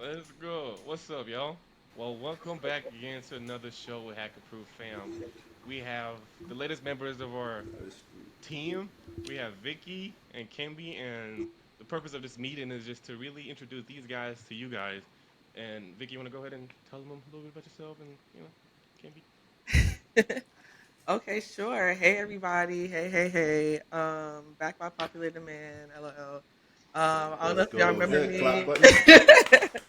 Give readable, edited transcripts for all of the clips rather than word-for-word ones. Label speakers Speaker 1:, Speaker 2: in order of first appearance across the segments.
Speaker 1: Let's go. What's up, y'all? Well, welcome back again to another show with Hackerproof fam. We have the latest members of our team. We have Vicky and Kembi, and the purpose of this meeting is just to really introduce these guys to you guys. And Vicky, you want to go ahead and tell them a little bit about yourself and Kembi?
Speaker 2: Okay, sure. Hey, everybody. Hey. Back by popular demand. LOL. I don't know
Speaker 3: Let's
Speaker 2: if y'all
Speaker 3: go. Is
Speaker 2: remember
Speaker 3: there a clap
Speaker 2: me.
Speaker 3: button?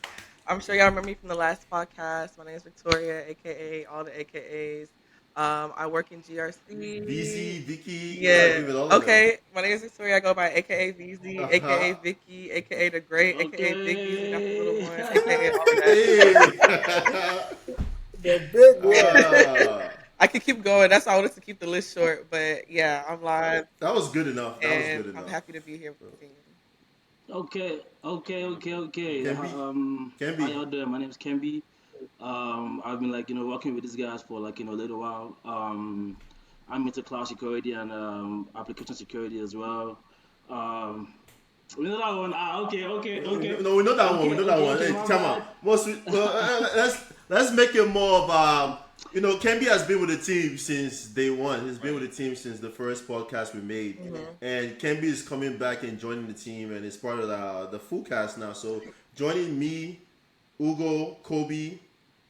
Speaker 2: I'm sure y'all remember me from the last podcast. My name is Victoria, aka all the AKAs. I work in GRC.
Speaker 3: VZ, Vicky, you gotta
Speaker 2: Yeah.
Speaker 3: give it all of them.
Speaker 2: Okay. My name is Victoria. I go by AKA VZ, AKA
Speaker 3: Uh-huh.
Speaker 2: Vicky, AKA the Great, AKA Big VZ, not the little
Speaker 4: Okay.
Speaker 2: one, AKA all of that.
Speaker 3: Hey!
Speaker 5: The big one.
Speaker 3: Ah,
Speaker 2: I could keep going. That's why I wanted to keep the list short. But yeah, I'm live
Speaker 3: that was good enough. That was
Speaker 2: and
Speaker 3: good
Speaker 2: I'm
Speaker 3: enough.
Speaker 2: happy to be here with the team.
Speaker 4: Okay.
Speaker 3: Can be. Can
Speaker 4: How
Speaker 3: be.
Speaker 4: y'all doing? My name is Kembi. I've been working with these guys for a little while. I'm into cloud security and application security as well. Um, we know that one.
Speaker 3: No, we know that one. We know that one. Hey,
Speaker 4: My
Speaker 3: come on.
Speaker 4: bad.
Speaker 3: Let's make it more of Kembi has been with the team since day one. He's been
Speaker 1: Right.
Speaker 3: with the team since the first podcast we made,
Speaker 2: Hmm.
Speaker 3: and Kembi is coming back and joining the team, and is part of the full cast now. So joining me, Ugo, Kobe,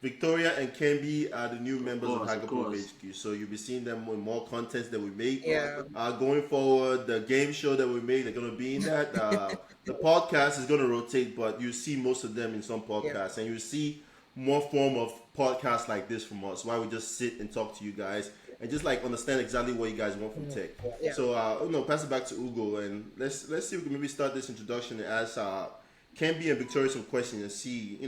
Speaker 3: Victoria, and Kembi are the new members of
Speaker 4: Of
Speaker 3: Hackerproof
Speaker 4: course.
Speaker 3: HQ. So you'll be seeing them with more contents that we make.
Speaker 2: Yeah,
Speaker 3: Going forward, the game show that we made, they're going to be in that. The podcast is going to rotate, but you see most of them in some
Speaker 2: yeah,
Speaker 3: podcasts, and you see more form of podcasts like this from us, why we just sit and talk to you guys and just like understand exactly what you guys want from tech.
Speaker 2: yeah.
Speaker 3: So, pass it back to Ugo, and let's see if we can maybe start this introduction and ask Canby and Victoria some questions and see,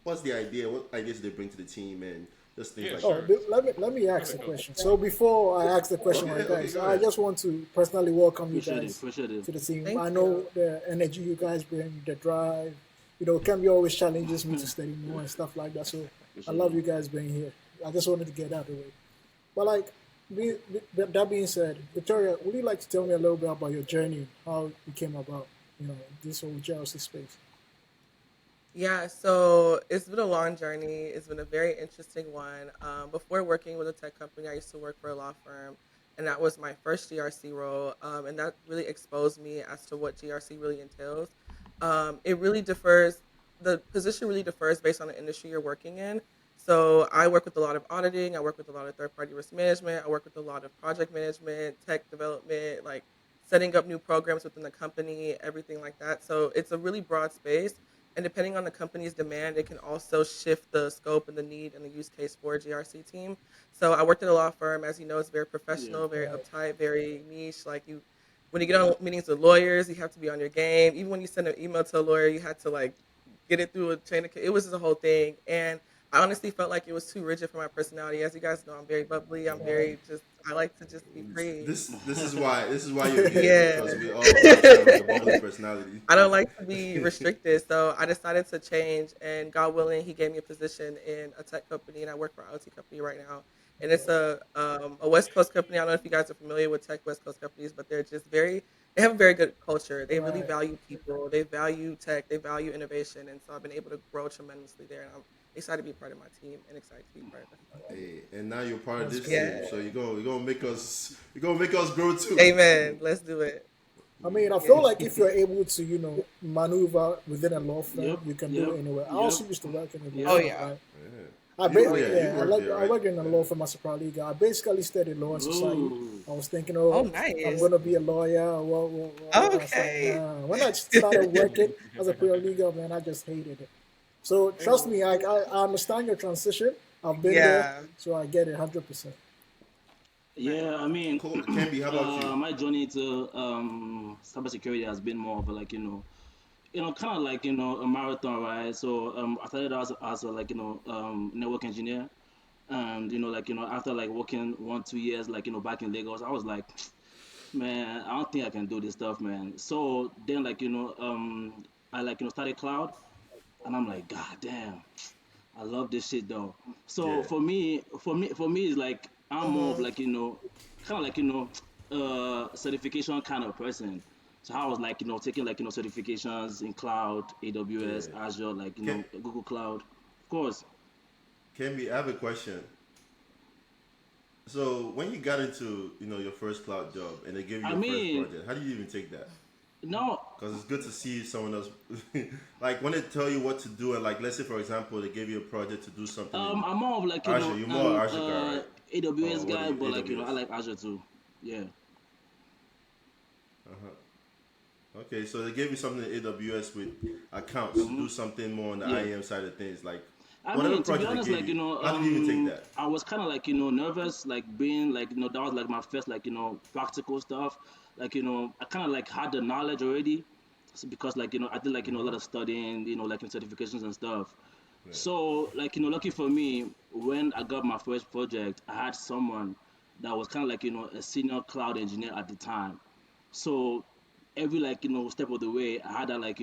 Speaker 3: what's the idea, what ideas they bring to the team, and just things
Speaker 1: Yeah,
Speaker 3: like
Speaker 5: Oh,
Speaker 1: sure.
Speaker 3: that.
Speaker 5: let me
Speaker 1: Go
Speaker 5: ask
Speaker 1: ahead,
Speaker 5: the
Speaker 1: go.
Speaker 5: question. So before I ask the question,
Speaker 3: Okay,
Speaker 5: right,
Speaker 3: okay,
Speaker 5: guys,
Speaker 3: go
Speaker 5: I
Speaker 3: ahead.
Speaker 5: just want to personally welcome you
Speaker 4: Appreciate it.
Speaker 5: guys
Speaker 4: Appreciate it.
Speaker 5: to the team.
Speaker 2: Thank
Speaker 5: I know
Speaker 2: you.
Speaker 5: the energy you guys bring, the drive. Can be always challenges me to study more and stuff like that. So I
Speaker 4: Appreciate
Speaker 5: love
Speaker 4: it.
Speaker 5: you guys being here. I just wanted to get out of the way. But like, that being said, Victoria, would you like to tell me a little bit about your journey, how you came about, this whole jealousy space?
Speaker 2: Yeah, so it's been a long journey. It's been a very interesting one. Before working with a tech company, I used to work for a law firm, and that was my first GRC role. And that really exposed me as to what GRC really entails. It really differs, the position really differs based on the industry you're working in. So I work with a lot of auditing, I work with a lot of third party risk management, I work with a lot of project management, tech development, like setting up new programs within the company, everything like that. So it's a really broad space, and depending on the company's demand, it can also shift the scope and the need and the use case for a GRC team. So I worked at a law firm, as you know, it's very
Speaker 4: Yeah.
Speaker 2: professional, very uptight, very niche. Like you, when you get on meetings with lawyers, you have to be on your game. Even when you send an email to a lawyer, you had to like get it through a chain of. It was just a whole thing, and I honestly felt like it was too rigid for my personality. As you guys know, I'm very bubbly. I'm very just. I like to just be free.
Speaker 3: This is why you're here
Speaker 2: Yeah.
Speaker 3: because we all have kind of like a bubbly personality.
Speaker 2: I don't like to be restricted, so I decided to change. And God willing, He gave me a position in a tech company, and I work for an OT company right now. And it's a West Coast company. I don't know if you guys are familiar with tech West Coast companies, but they're just very. They have a very good culture. They really
Speaker 5: Right.
Speaker 2: value people. They value tech. They value innovation, and so I've been able to grow tremendously there. And I'm excited to be part of my team and excited to be part of it.
Speaker 3: Hey, and now you're part of
Speaker 5: That's
Speaker 3: this
Speaker 5: good.
Speaker 3: team,
Speaker 2: Yeah.
Speaker 3: so you're gonna make us grow too.
Speaker 2: Amen. Let's do it.
Speaker 5: I mean, I
Speaker 2: Yeah.
Speaker 5: feel like if you're able to, maneuver within a law firm,
Speaker 4: Yep.
Speaker 5: you can do
Speaker 4: Yep.
Speaker 5: it anywhere. I
Speaker 4: Yep.
Speaker 5: also used to work in a law
Speaker 2: Oh
Speaker 4: Yep.
Speaker 5: firm,
Speaker 2: yeah.
Speaker 5: right?
Speaker 3: Yeah.
Speaker 2: Oh yeah.
Speaker 3: You worked there,
Speaker 5: I
Speaker 3: right?
Speaker 5: worked in a law firm as a paralegal. I basically studied law and society.
Speaker 4: Ooh.
Speaker 5: I was thinking,
Speaker 2: Oh
Speaker 5: oh, I'm
Speaker 2: nice.
Speaker 5: gonna be a lawyer. I was like,
Speaker 2: Okay.
Speaker 5: nah. When I started working as a paralegal, man, I just hated it. So trust me, I understand your transition. I've been there,
Speaker 2: Yeah.
Speaker 5: so I get it 100%.
Speaker 2: Nice.
Speaker 4: Yeah, I mean,
Speaker 3: Cool. Canby, how about you?
Speaker 4: my journey to cybersecurity has been more of kind of a marathon, right? So I started as a network engineer, and after like working 1 2 years back in Lagos, I was like, man, I don't think I can do this stuff, man. So then I started cloud, and I'm like, god damn, I love this shit though. So
Speaker 3: Yeah.
Speaker 4: for me, it's like I'm more of
Speaker 2: Mhm.
Speaker 4: kind of certification kind of person. So I was like, taking like, certifications in cloud, AWS,
Speaker 3: Yeah.
Speaker 4: Azure, like,
Speaker 3: Can
Speaker 4: Google Cloud. Of course.
Speaker 3: Kembi, I have a question. So when you got into your first cloud job and they gave you
Speaker 4: I
Speaker 3: your first
Speaker 4: mean,
Speaker 3: project, how did you even take that?
Speaker 4: no,
Speaker 3: Because it's good to see someone else. Like when they tell you what to do, and like let's say for example they gave you a project to do something in
Speaker 4: I'm more of like,
Speaker 3: Azure. You're more
Speaker 4: an
Speaker 3: an Azure guy, right?
Speaker 4: AWS
Speaker 3: Or what are
Speaker 4: guy,
Speaker 3: you?
Speaker 4: but like, I
Speaker 3: AWS.
Speaker 4: like Azure too. Yeah.
Speaker 3: Okay, so they gave you something in AWS with accounts to
Speaker 4: hmm
Speaker 3: do something more on the
Speaker 4: Yeah.
Speaker 3: IAM side of things. Like
Speaker 4: I
Speaker 3: whatever
Speaker 4: mean, to be
Speaker 3: project they
Speaker 4: honest,
Speaker 3: gave
Speaker 4: like,
Speaker 3: you, how did you even take that?
Speaker 4: I was kind of like, nervous, like being like, that was like my first, like, practical stuff. Like, I kind of like had the knowledge already. So because like, I did like, a lot of studying, like in certifications and stuff.
Speaker 3: Yeah.
Speaker 4: So like, lucky for me, when I got my first project, I had someone that was kind of like, a senior cloud engineer at the time. So every like, step of the way, I had that like,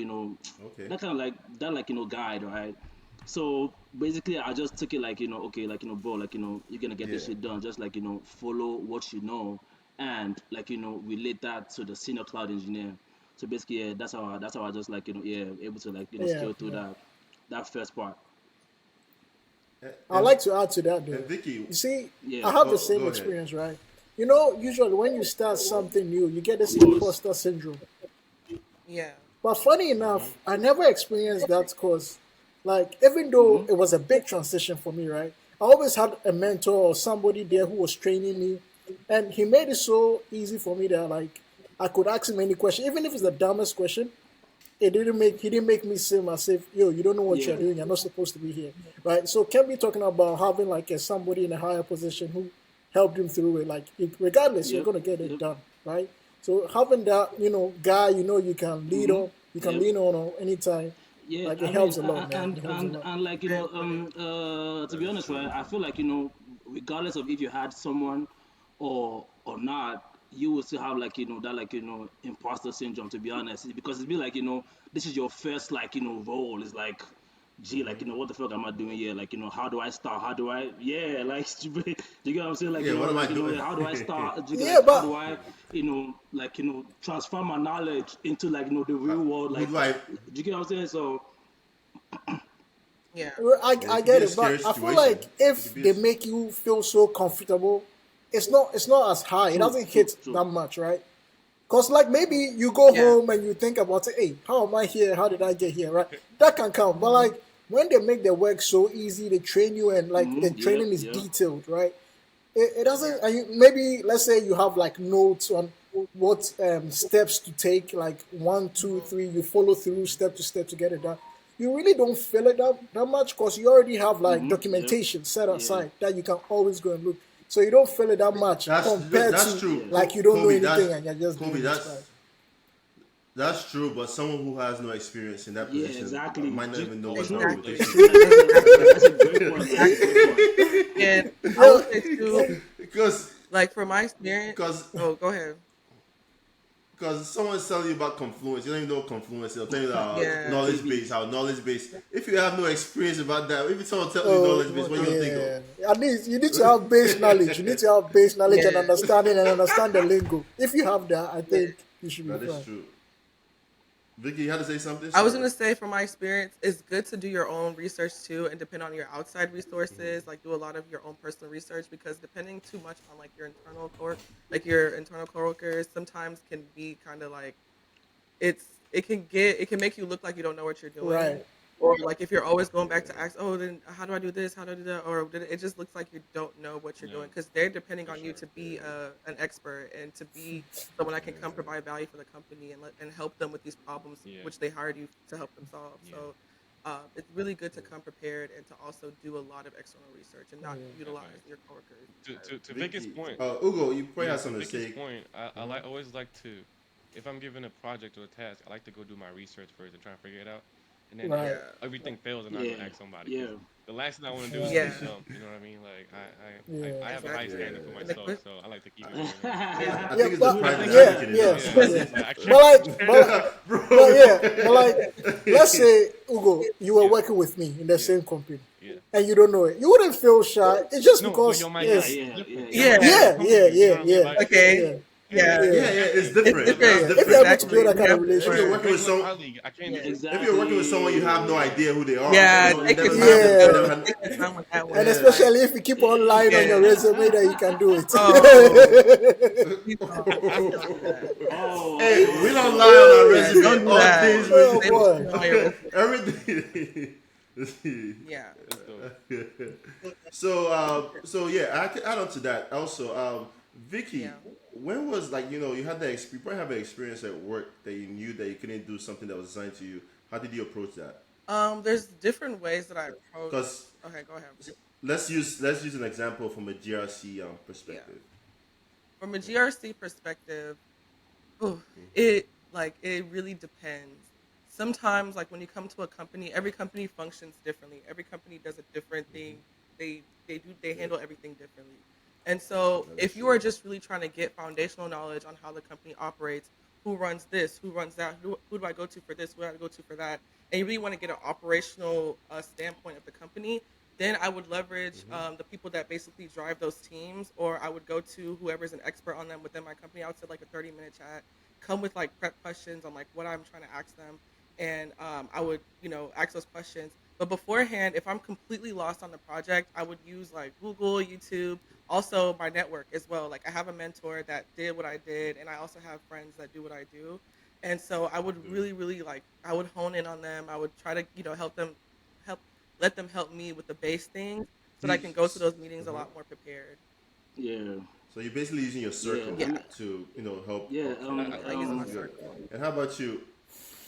Speaker 3: Okay.
Speaker 4: that kind of like that like, guide, right? So basically, I just took it like, okay, like, bro, like, you're gonna get
Speaker 3: Yeah.
Speaker 4: this shit done. Just like, follow what you know, and like, relate that to the senior cloud engineer. So basically, yeah, that's how I just like, yeah, able to like,
Speaker 5: Yeah,
Speaker 4: scale through
Speaker 5: yeah.
Speaker 4: that first part.
Speaker 5: I'd
Speaker 3: And
Speaker 5: like to add to that
Speaker 3: and
Speaker 5: though.
Speaker 3: Vicky,
Speaker 5: You see, I
Speaker 4: Yeah,
Speaker 5: have the
Speaker 3: go
Speaker 5: same
Speaker 3: ahead.
Speaker 5: experience, right? Usually when you start something new, you get
Speaker 4: of
Speaker 5: this
Speaker 4: course.
Speaker 5: imposter syndrome.
Speaker 2: Yeah.
Speaker 5: But funny
Speaker 1: Mm-hmm.
Speaker 5: enough, I never experienced that because, like, even though
Speaker 4: hmm
Speaker 5: it was a big transition for me, right? I always had a mentor or somebody there who was training me, and he made it so easy for me that like I could ask him any question, even if it's the dumbest question. He didn't make me seem as if you don't know what you're
Speaker 4: Yeah.
Speaker 5: doing. You're not supposed to be here, right? So can be talking about having like somebody in a higher position who helped him through it. Like regardless, you're
Speaker 4: Yep.
Speaker 5: gonna get it
Speaker 4: Yep.
Speaker 5: done, right? So having that guy you can lead
Speaker 4: hmm
Speaker 5: on, you can
Speaker 4: Yep.
Speaker 5: lean on anytime.
Speaker 4: Yeah,
Speaker 5: Like it
Speaker 4: I mean,
Speaker 5: helps a lot, man. It helps a lot.
Speaker 4: and like,
Speaker 2: Very important.
Speaker 4: to
Speaker 3: That
Speaker 4: be
Speaker 3: is
Speaker 4: honest, right,
Speaker 3: true.
Speaker 4: I feel like, regardless of if you had someone or not, you will still have like, that like, imposter syndrome, to be honest, because it's be like, this is your first like, role. It's like, gee, like, what the fuck am I doing here? Like, how do I start? How do I, yeah, like, do you get what I'm saying? Like,
Speaker 3: Yeah. What am I
Speaker 4: like,
Speaker 3: doing?
Speaker 4: how do I start? Do you get
Speaker 5: Yeah,
Speaker 4: like, how do
Speaker 5: but
Speaker 4: I, like, transfer my knowledge into like, the real world?
Speaker 3: Who
Speaker 4: Like,
Speaker 3: do I?
Speaker 4: do you get what I'm saying? So,
Speaker 2: Yeah.
Speaker 3: Yeah,
Speaker 5: I
Speaker 3: it could be
Speaker 5: get
Speaker 3: a
Speaker 5: it. But
Speaker 3: scary
Speaker 5: I feel
Speaker 3: situation.
Speaker 5: like
Speaker 3: It could
Speaker 5: if
Speaker 3: be a.
Speaker 5: they make you feel so comfortable, it's not as high. It
Speaker 4: true,
Speaker 5: doesn't
Speaker 4: true,
Speaker 5: hit
Speaker 4: true.
Speaker 5: that much, right? Cause like maybe you go
Speaker 2: Yeah.
Speaker 5: home and you think about it, hey, how am I here? How did I get here? Right? That can count. But like when they make the work so easy, they train you and like the
Speaker 4: Yep,
Speaker 5: training is
Speaker 4: yep.
Speaker 5: detailed, right? It
Speaker 2: Yeah.
Speaker 5: doesn't. And maybe let's say you have like notes on what steps to take, like one, two,
Speaker 2: Hmm.
Speaker 5: three. You follow through step to step to get it done. You really don't feel it that much because you already have like
Speaker 4: Yep.
Speaker 5: documentation set
Speaker 4: Yeah,
Speaker 5: aside that you can always go and look. So you don't feel it that much compared
Speaker 3: That's
Speaker 5: to
Speaker 3: true,
Speaker 4: yeah.
Speaker 5: like you don't know
Speaker 3: Kobe.
Speaker 5: anything and you're just
Speaker 3: Kobe.
Speaker 5: doing this, right?
Speaker 3: That's true. But someone who has no experience in that
Speaker 4: Yeah,
Speaker 3: position
Speaker 4: exactly.
Speaker 3: might not even know what's wrong
Speaker 4: True.
Speaker 3: with their
Speaker 2: Exactly.
Speaker 3: system.
Speaker 4: That's a
Speaker 2: Exactly.
Speaker 4: that's a great point, man. That's a great
Speaker 2: Exactly.
Speaker 4: point.
Speaker 2: And I
Speaker 5: Yeah,
Speaker 2: will say too,
Speaker 3: because
Speaker 2: like from my experience.
Speaker 3: because
Speaker 2: Oh, go ahead.
Speaker 3: because someone's telling you about confluence, you don't even know what confluence is. They'll tell you
Speaker 2: Yeah.
Speaker 3: knowledge
Speaker 4: Maybe.
Speaker 3: base, how knowledge base. If you have no experience about that, if someone tells you
Speaker 5: oh
Speaker 3: knowledge
Speaker 2: You
Speaker 3: base,
Speaker 2: won't
Speaker 3: what are you
Speaker 2: know.
Speaker 3: gonna think of?
Speaker 5: yeah. At least you need to have base knowledge. You need to have base knowledge and
Speaker 2: Yeah.
Speaker 5: understanding and understand the lingo. If you have that, I
Speaker 2: Yeah.
Speaker 5: think you should be
Speaker 3: That is
Speaker 5: fine.
Speaker 3: true. Vicky, you had to say something.
Speaker 2: I was
Speaker 3: Sorry.
Speaker 2: gonna say, from my experience, it's good to do your own research too, and depend on your outside resources. Like, do a lot of your own personal research because depending too much on like your internal coworkers, sometimes can be kind of like it can make you look like you don't know what you're doing,
Speaker 5: Right.
Speaker 2: or like if you're always going back
Speaker 3: Yeah,
Speaker 2: to ask, oh, then how do I do this? How do I do that? Or it just looks like you don't know what you're
Speaker 1: Yeah,
Speaker 2: doing because they're depending
Speaker 1: for
Speaker 2: on you
Speaker 1: sure.
Speaker 2: to be an expert and to be someone that can come provide value for the company and help them with these problems
Speaker 1: Yeah,
Speaker 2: which they hired you to help them solve.
Speaker 1: yeah,
Speaker 2: So it's really good to come prepared and to also do a lot of external research and not utilize
Speaker 1: definitely.
Speaker 2: your coworkers
Speaker 1: To
Speaker 2: as
Speaker 1: Vicky's
Speaker 3: Vicky.
Speaker 1: point,
Speaker 3: Ugo, you probably
Speaker 1: yeah,
Speaker 3: have
Speaker 1: to
Speaker 3: something to
Speaker 1: Vicky's
Speaker 3: say.
Speaker 1: point, I
Speaker 3: Uh-huh.
Speaker 1: like always like to, if I'm given a project or a task, I like to go do my research first and try and figure it out. And then if
Speaker 5: Right.
Speaker 2: yeah.
Speaker 1: everything fails, then I go
Speaker 4: Yeah,
Speaker 1: ask somebody because
Speaker 4: yeah.
Speaker 1: the last thing I want to do is
Speaker 5: Right.
Speaker 1: get
Speaker 2: Yeah,
Speaker 1: dumped. You know what I mean? Like
Speaker 5: Yeah.
Speaker 1: I have a high
Speaker 2: exactly.
Speaker 1: standard for
Speaker 3: Yeah.
Speaker 2: And the
Speaker 1: myself,
Speaker 2: quick
Speaker 1: so I like to keep it very
Speaker 2: yeah.
Speaker 3: I
Speaker 5: Yeah,
Speaker 3: think it's the
Speaker 5: but
Speaker 4: Dude, I
Speaker 3: private
Speaker 4: think
Speaker 5: yeah,
Speaker 3: applicant in
Speaker 5: yeah,
Speaker 3: us.
Speaker 1: yeah.
Speaker 3: That's
Speaker 5: yeah.
Speaker 3: it.
Speaker 1: Like I
Speaker 5: But like, but
Speaker 3: Bro.
Speaker 5: yeah, but like, let's say Ugo, you were
Speaker 1: yeah,
Speaker 5: working with me in the
Speaker 1: yeah,
Speaker 5: same company,
Speaker 1: yeah.
Speaker 5: and you don't know it. You wouldn't feel shy. It's just
Speaker 1: No, but
Speaker 5: because
Speaker 1: you're my
Speaker 4: Yeah,
Speaker 1: guy.
Speaker 5: it's
Speaker 1: It's
Speaker 4: yeah, yeah,
Speaker 1: different. You're my
Speaker 2: Yeah.
Speaker 1: guy.
Speaker 5: yeah,
Speaker 1: You're coming to
Speaker 5: yeah,
Speaker 1: me. You
Speaker 5: yeah,
Speaker 1: know what I mean?
Speaker 5: yeah,
Speaker 1: Like
Speaker 2: Okay.
Speaker 5: yeah.
Speaker 2: Yeah,
Speaker 3: Yeah,
Speaker 5: Yeah,
Speaker 3: it's
Speaker 2: it's
Speaker 3: different.
Speaker 2: different.
Speaker 3: It's
Speaker 5: yeah. If you're able
Speaker 3: different.
Speaker 5: to
Speaker 2: Exactly.
Speaker 5: build that
Speaker 2: We
Speaker 5: kind of
Speaker 2: have
Speaker 3: If you're
Speaker 2: to.
Speaker 5: relationship,
Speaker 3: working with
Speaker 1: Regular
Speaker 3: some,
Speaker 1: colleague, I can't just.
Speaker 3: if you're working with someone you have no
Speaker 4: Exactly.
Speaker 3: idea who they are,
Speaker 2: Yeah,
Speaker 3: you
Speaker 2: take your
Speaker 3: never
Speaker 2: time
Speaker 3: had
Speaker 2: with
Speaker 3: them,
Speaker 2: that
Speaker 3: you
Speaker 5: yeah.
Speaker 2: one.
Speaker 3: never had,
Speaker 2: Take your time with that one.
Speaker 5: And
Speaker 2: It's
Speaker 3: yeah.
Speaker 2: fine.
Speaker 5: especially if you keep on lying on your
Speaker 2: Yeah.
Speaker 5: resume that you can do it.
Speaker 2: Oh, please don't do that.
Speaker 4: Oh,
Speaker 3: Hey, we don't lie on our
Speaker 2: Yeah, don't
Speaker 3: resume.
Speaker 2: do
Speaker 3: All
Speaker 2: that.
Speaker 3: things
Speaker 5: Oh
Speaker 2: Say what you
Speaker 5: boy.
Speaker 2: know on your resume.
Speaker 3: everything.
Speaker 2: Yeah.
Speaker 1: That's dope.
Speaker 3: So yeah, I can add on to that. Also, Vicky,
Speaker 2: Yeah.
Speaker 3: when was like you had that you probably have an experience at work that you knew that you couldn't do something that was assigned to you. How did you approach that?
Speaker 2: There's different ways that I approach.
Speaker 3: Because
Speaker 2: Okay, go ahead.
Speaker 3: let's use an example from a GRC
Speaker 2: Yeah.
Speaker 3: perspective.
Speaker 2: From a GRC perspective, ooh, it really depends. Sometimes, like when you come to a company, every company functions differently. Every company does a different thing. They
Speaker 3: Yeah,
Speaker 2: handle everything differently. And so,
Speaker 3: that is
Speaker 2: if you
Speaker 3: true.
Speaker 2: are just really trying to get foundational knowledge on how the company operates, who runs this, who runs that, who do I go to for this, who do I go to for that, and you really want to get an operational standpoint of the company, then I would leverage the people that basically drive those teams, or I would go to whoever's an expert on them within my company. I would set like a 30-minute chat, come with like prep questions on like what I'm trying to ask them, and I would ask those questions. But beforehand, if I'm completely lost on the project, I would use like Google, YouTube, also my network as well. Like I have a mentor that did what I did, and I also have friends that do what I do. And so I would really, really like I would hone in on them. I would try to help let them help me with the base things so that I
Speaker 3: You,
Speaker 2: can go to those meetings a lot more prepared.
Speaker 4: yeah,
Speaker 3: so you're basically using your
Speaker 4: yeah.
Speaker 3: circle
Speaker 4: I
Speaker 2: Yeah,
Speaker 4: mean,
Speaker 3: to help.
Speaker 4: yeah.
Speaker 3: Okay,
Speaker 2: yeah, using my
Speaker 3: that's good.
Speaker 2: circle.
Speaker 3: And how about you?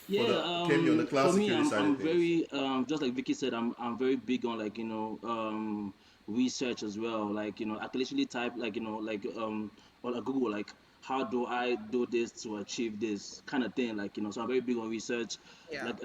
Speaker 3: For
Speaker 4: Yeah,
Speaker 3: the Came on the cloud
Speaker 4: for me,
Speaker 3: security side of
Speaker 4: I'm
Speaker 3: things.
Speaker 4: very just like Vicky said, I'm very big on like research as well. Like I can literally type like on a Google like how do I do this to achieve this kind of thing. Like so I'm very big on research.
Speaker 2: Yeah.
Speaker 4: Like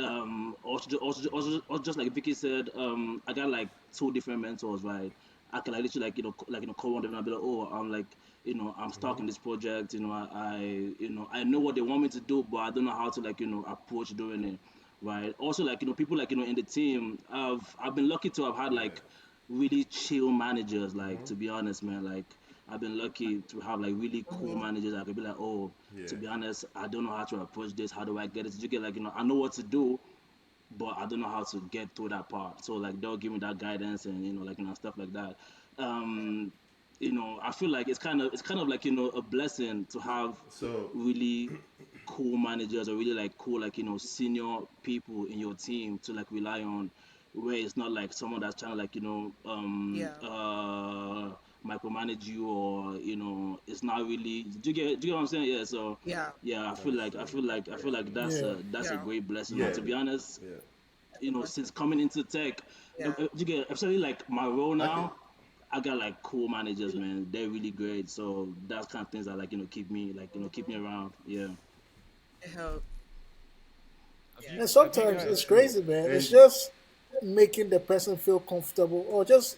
Speaker 4: also just like Vicky said, I got like two different mentors, right? I can like literally like call one of them and I'll be like, oh, I'm like I'm stuck in this project. I know what they want me to do, but I don't know how to like approach doing it, right? Also like people like in the team, I've been lucky to have had
Speaker 3: Yeah.
Speaker 4: like really chill managers. Like to be honest, man, like I've been lucky to have like really cool
Speaker 2: Hmm.
Speaker 4: managers. I could be like, oh,
Speaker 3: Yeah.
Speaker 4: to be honest, I don't know how to approach this. How do I get it? You get like I know what to do, but I don't know how to get through that part. So like they'll give me that guidance and stuff like that. Um, I feel like it's kind of like a blessing to have
Speaker 3: So
Speaker 4: really cool managers or really like cool like senior people in your team to like rely on, where it's not like someone that's trying to like
Speaker 2: Yeah.
Speaker 4: micromanage you, or it's not really, do you get what I'm saying? Yeah, so
Speaker 2: Yeah.
Speaker 4: yeah, I
Speaker 3: that
Speaker 4: feel
Speaker 3: is
Speaker 4: like I
Speaker 3: true.
Speaker 4: feel like I
Speaker 3: That
Speaker 4: feel
Speaker 3: is
Speaker 4: like
Speaker 3: true.
Speaker 4: that's a
Speaker 2: Yeah.
Speaker 4: great blessing. And
Speaker 3: Yeah.
Speaker 4: to be honest,
Speaker 3: Yeah.
Speaker 2: That's a
Speaker 4: since
Speaker 2: blessing.
Speaker 4: coming into tech,
Speaker 2: Yeah.
Speaker 4: you get especially like my role
Speaker 3: I can.
Speaker 4: now, I got like cool managers, man. They're really great. So that's kind of things that like keep me around. Yeah.
Speaker 2: It helps.
Speaker 1: Have you
Speaker 2: Yeah.
Speaker 5: And
Speaker 1: have you
Speaker 5: sometimes
Speaker 1: guys?
Speaker 5: it's crazy, man. It's
Speaker 3: And
Speaker 5: just making the person feel comfortable, or just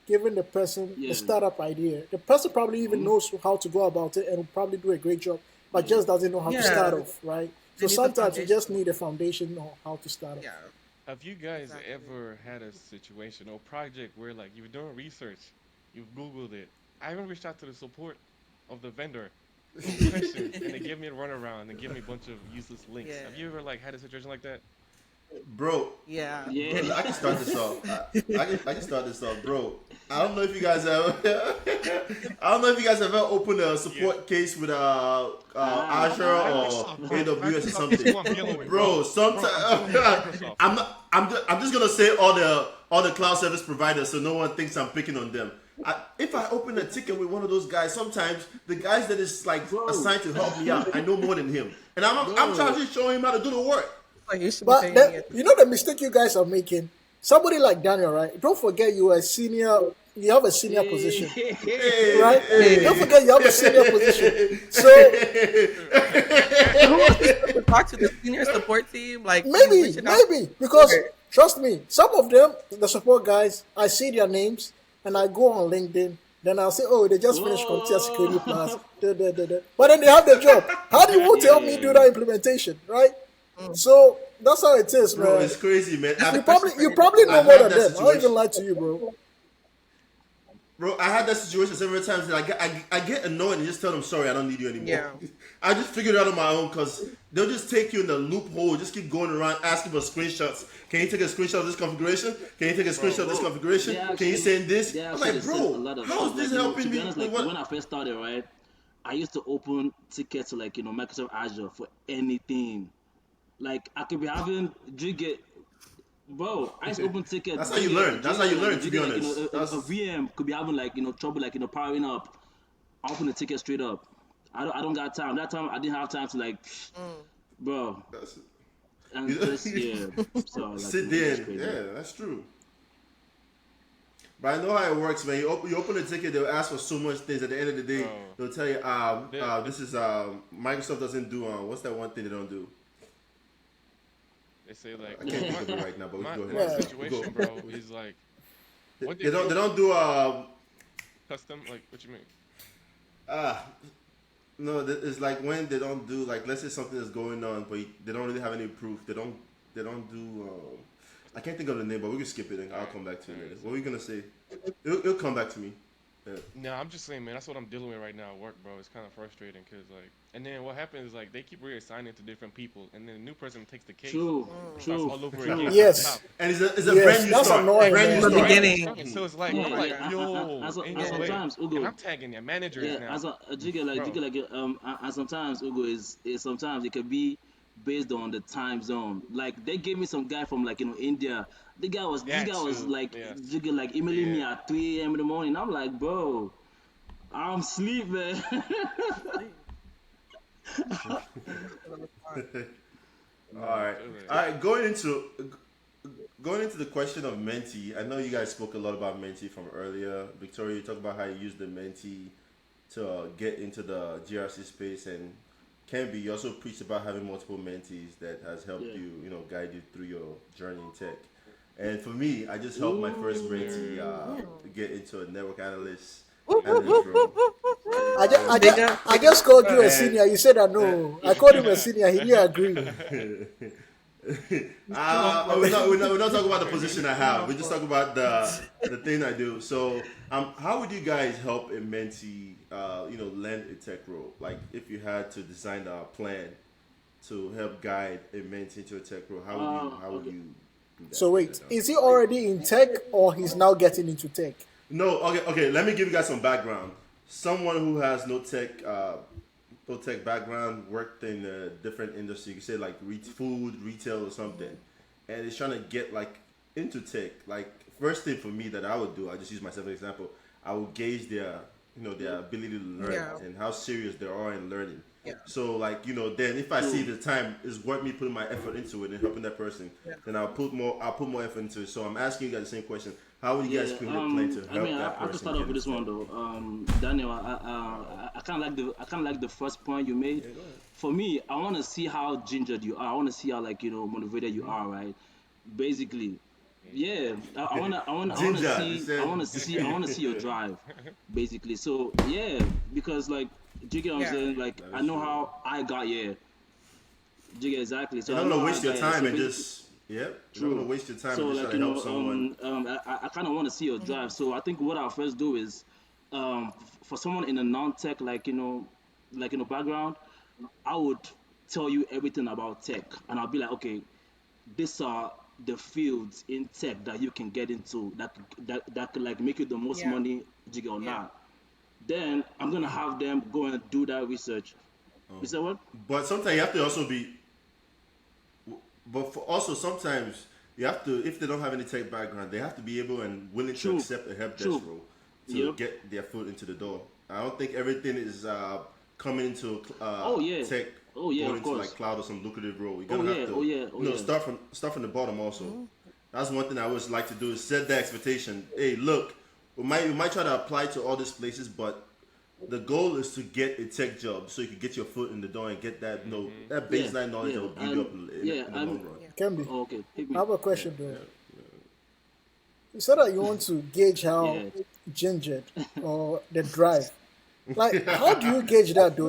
Speaker 5: giving the person the
Speaker 4: Yeah.
Speaker 5: startup idea. The person probably even
Speaker 4: Hmm.
Speaker 5: knows how to go about it and will probably do a great job, but
Speaker 4: Yeah.
Speaker 5: just doesn't know how to
Speaker 2: Yeah.
Speaker 5: start off, right?
Speaker 2: They
Speaker 5: So
Speaker 2: need the
Speaker 5: sometimes you just
Speaker 2: foundation.
Speaker 5: need a foundation on how to start off.
Speaker 2: Yeah.
Speaker 1: Have you guys
Speaker 2: Exactly.
Speaker 1: ever had a situation or project where like you were doing research, you've Googled it? I even reached out to the support of the vendor with questions, and they give me a runaround and give me a bunch of useless links. Have
Speaker 2: Yeah.
Speaker 1: you ever like had a situation like that?
Speaker 3: bro,
Speaker 2: Yeah.
Speaker 3: bro,
Speaker 4: Yeah.
Speaker 3: I can start this off. I can start this off, bro. I don't know if you guys ever. I don't know if you guys ever opened a
Speaker 1: Yeah.
Speaker 3: support case with
Speaker 1: I'm
Speaker 3: Azure or
Speaker 1: Microsoft, bro.
Speaker 3: AWS or
Speaker 1: Microsoft is who
Speaker 3: something,
Speaker 1: I'm dealing with,
Speaker 3: bro.
Speaker 1: bro. Bro, I'm dealing with
Speaker 3: Sometimes
Speaker 1: Microsoft.
Speaker 3: I'm not. I'm just gonna say all the cloud service providers, so no one thinks I'm picking on them. If I open a ticket with one of those guys, sometimes the guys that is like
Speaker 4: Bro.
Speaker 3: assigned to help me out, I know more than him, and I'm trying
Speaker 4: Bro.
Speaker 3: to show him how to do the work.
Speaker 2: Like you should be
Speaker 5: But
Speaker 2: paying me.
Speaker 5: you know the mistake you guys are making. Somebody like Daniel, right? Don't forget you are a senior. You have a senior position, right? Don't
Speaker 2: Hey.
Speaker 5: forget you have a senior position. So
Speaker 2: So who was he supposed to talk to? The senior support team? Like he's
Speaker 5: maybe,
Speaker 2: reaching out to
Speaker 5: maybe because
Speaker 2: support.
Speaker 5: trust me, some of them, the support guys, I see their names and I go on LinkedIn. Then I'll say, oh, they just finished Computer Security Plus.
Speaker 4: Oh.
Speaker 5: Da, da, da, da. But then they have the job. How do you want to help me do
Speaker 4: Yeah.
Speaker 5: that implementation, right?
Speaker 2: Mm.
Speaker 5: So that's how it is,
Speaker 3: Bro,
Speaker 5: man.
Speaker 3: it's crazy, man.
Speaker 2: That's the
Speaker 5: You
Speaker 2: question
Speaker 5: probably
Speaker 2: for
Speaker 5: you
Speaker 2: you.
Speaker 5: probably know
Speaker 3: I've
Speaker 5: more
Speaker 3: had
Speaker 5: than
Speaker 3: that
Speaker 5: them. I don't even
Speaker 3: situation.
Speaker 5: lie to you, bro.
Speaker 3: Bro, I had that situation several times. And I get annoyed and just tell them, sorry, I don't need you anymore.
Speaker 2: Yeah.
Speaker 3: I just figured it out on my own because they'll just take you in the loophole, just keep going around asking for screenshots. Can you take a screenshot of this configuration? Can you take a screenshot of this configuration? Can you send this?
Speaker 4: They
Speaker 3: I'm
Speaker 4: actually
Speaker 3: like,
Speaker 4: said a
Speaker 3: bro,
Speaker 4: lot of
Speaker 3: how is
Speaker 4: stuff.
Speaker 3: this
Speaker 4: Like,
Speaker 3: helping
Speaker 4: to be
Speaker 3: me?
Speaker 4: honest,
Speaker 3: With
Speaker 4: like
Speaker 3: what?
Speaker 4: when I first started, right, I used to open tickets to like Microsoft Azure for anything. Like I could be having jigger, bro. I used to open ticket
Speaker 3: That's how you learn. That's how you learn, to be honest.
Speaker 4: a VM could be having like trouble like powering up. I open the ticket straight up. I don't got time. That time I didn't have time to like, bro.
Speaker 3: That's
Speaker 4: And just yeah, so like
Speaker 3: sit
Speaker 4: that's
Speaker 3: there.
Speaker 4: crazy.
Speaker 3: Yeah, that's true. But I know how it works, man. You open a ticket, they'll ask for so much things. At the end of the day, they'll tell you, this is Microsoft doesn't do what's that one thing they don't do?
Speaker 1: They say like
Speaker 3: I can't think of it right now, but we
Speaker 1: my,
Speaker 3: go
Speaker 1: my
Speaker 3: ahead.
Speaker 1: situation, bro, is like what
Speaker 3: They don't do
Speaker 1: custom. Like what you mean?
Speaker 3: ah no. It's like when they don't do, like, let's say something is going on, but they don't really have any proof. They don't do. I can't think of the name, but we can skip it and I'll come back to it later. What were you gonna say? It'll come back to me. Yeah.
Speaker 1: No, I'm just saying, man. That's what I'm dealing with right now at work, bro. It's kind of frustrating because, like, and then what happens is like they keep reassigning to different people, and then a new person takes the case,
Speaker 4: True,
Speaker 1: starts
Speaker 4: true,
Speaker 1: all over
Speaker 4: true.
Speaker 1: again.
Speaker 5: Yes.
Speaker 3: And it's a
Speaker 5: Yes,
Speaker 3: brand new
Speaker 5: that's
Speaker 3: start.
Speaker 5: annoying,
Speaker 3: Brand
Speaker 5: man.
Speaker 3: new
Speaker 2: From the
Speaker 3: start.
Speaker 2: beginning.
Speaker 1: So it's like,
Speaker 4: Yeah,
Speaker 1: I'm like,
Speaker 4: yeah.
Speaker 1: yo,
Speaker 4: As
Speaker 1: ain't no way.
Speaker 4: sometimes Ugo,
Speaker 1: And I'm tagging their managers
Speaker 4: yeah,
Speaker 1: now.
Speaker 4: as a jigger like
Speaker 1: Bro.
Speaker 4: and sometimes Ugo is sometimes it could be based on the time zone. Like they gave me some guy from like India. This guy was
Speaker 1: Too.
Speaker 4: like
Speaker 1: Yes.
Speaker 4: jigger like emailing me
Speaker 1: Yeah.
Speaker 4: at 3 a.m. in the morning. I'm like, bro, I'm sleeping.
Speaker 3: All right. All right. Going into the question of mentee, I know you guys spoke a lot about mentee from earlier. Victoria, you talked about how you use the mentee to get into the GRC space, and Kembi, you also preached about having multiple mentees that has helped
Speaker 4: Yeah.
Speaker 3: you, guide you through your journey in tech. And for me, I just helped my first mentee get into a network analyst role.
Speaker 2: Big up.
Speaker 5: I just called you a
Speaker 3: And-
Speaker 5: senior. You said I no. I called him a senior. He didn't agree.
Speaker 3: We're not talking about the position I have. We're just talking about the thing I do. So, how would you guys help a mentee, land a tech role? Like, if you had to design a plan to help guide a mentee into a tech role, how would you do that?
Speaker 5: So wait, is he already in tech or he's now getting into tech?
Speaker 3: No, okay. Let me give you guys some background. Someone who has no tech background, worked in a different industry. You could say like food, retail, or something, and is trying to get like into tech. Like, first thing for me that I would do, I just use myself as an example. I would gauge their ability to learn and how serious they are in learning.
Speaker 2: Yeah.
Speaker 3: So like, then if I see the time is worth me putting my effort into it and helping that person, then I'll put more effort into it. So I'm asking you guys the same question. How would you guys put a plan to help that
Speaker 4: I
Speaker 3: person?
Speaker 4: have to start off with this one though. Daniel, I kind of like the first point you made. For me, I want to see how gingered you are. I want to see how motivated you are, right? Basically, yeah. I want to see your drive, basically. So yeah, because like, do you get what I'm saying? Like, I know how I got here. Do you get exactly? So
Speaker 3: You
Speaker 4: I
Speaker 3: don't
Speaker 4: know
Speaker 3: want to
Speaker 4: how
Speaker 3: waste
Speaker 4: I
Speaker 3: your
Speaker 4: got here.
Speaker 3: time
Speaker 4: So
Speaker 3: and
Speaker 4: basically-
Speaker 3: just you don't
Speaker 4: True.
Speaker 3: want to waste your time
Speaker 4: So
Speaker 3: and just
Speaker 4: like
Speaker 3: try to help someone.
Speaker 4: I kind of want to see your drive. So I think what I'll first do is, for someone in a non-tech background, I would tell you everything about tech, and I'll be like, okay, these are the fields in tech that you can get into that could like make you the most
Speaker 2: Yeah.
Speaker 4: money, jiggy or not. Then I'm gonna have them go and do that research. You said what?
Speaker 3: But sometimes you have to also be. But also sometimes you have to, if they don't have any tech background, they have to be able and willing to
Speaker 4: True.
Speaker 3: accept a help desk
Speaker 4: True.
Speaker 3: role to
Speaker 4: Yep.
Speaker 3: get their foot into the door. I don't think everything is coming into
Speaker 4: Oh, yeah.
Speaker 3: tech.
Speaker 4: Oh, yeah,
Speaker 3: going
Speaker 4: of
Speaker 3: into
Speaker 4: course.
Speaker 3: like cloud or some lucrative role. You're
Speaker 4: Oh,
Speaker 3: gonna
Speaker 4: yeah,
Speaker 3: have to
Speaker 4: oh, yeah, oh, yeah.
Speaker 3: start from the bottom also. That's one thing I always like to do is set the expectation. Hey, look, we might try to apply to all these places, but the goal is to get a tech job so you can get your foot in the door and get that that baseline knowledge that will build you up in the long run.
Speaker 5: Can be.
Speaker 4: Oh, okay, hit me.
Speaker 5: I have a question though. You said that you want to gauge how
Speaker 4: Yeah.
Speaker 5: gingered or the drive. Like, how do you gauge that though?